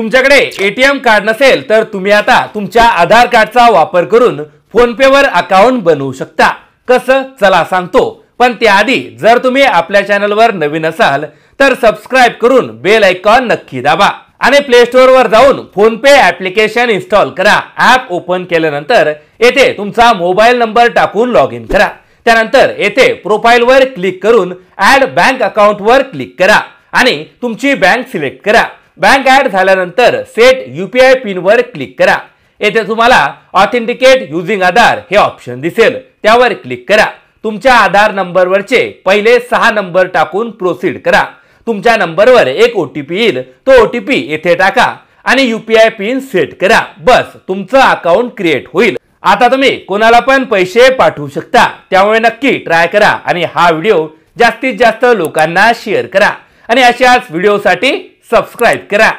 तुमच्याकडे ATM card नसेल तर तुम्ही आता तुमच्या आधार कार्डचा वापर करून फोन पे वर अकाउंट बनवू शकता। कसं चला सांगतो, पण त्याआधी जर तुम्ही आपल्या चॅनलवर नवीन असाल तर सबस्क्राइब करून बेल आयकॉन नक्की दाबा आणि प्ले स्टोअर वर जाऊन फोन पे ऍप्लिकेशन इन्स्टॉल करा। ऍप ओपन केल्यानंतर येथे तुमचा मोबाईल नंबर टाकून लॉग इन करा। त्यानंतर येथे प्रोफाइल वर क्लिक करून ऍड बँक अकाउंट वर क्लिक करा आणि तुमची बँक सिलेक्ट करा। बँक ऍड झाल्यानंतर सेट यूपीआय पिन वर क्लिक करा। येथे तुम्हाला ऑथेंटिकेट युजिंग आधार हे ऑप्शन दिसेल, त्यावर क्लिक करा। तुमच्या आधार नंबरवरचे पहिले 6 नंबर टाकून प्रोसीड करा। तुमच्या नंबरवर एक ओटीपी येईल, तो ओटीपी येथे टाका आणि यूपीआय पिन सेट करा। बस तुमचं अकाउंट क्रिएट होईल। आता तुम्ही कोणाला पण पैसे पाठवू शकता, त्यामुळे नक्की ट्राय करा आणि हा व्हिडिओ जास्तीत जास्त लोकांना शेअर करा आणि अशाच व्हिडिओसाठी सबस्क्राइब करा।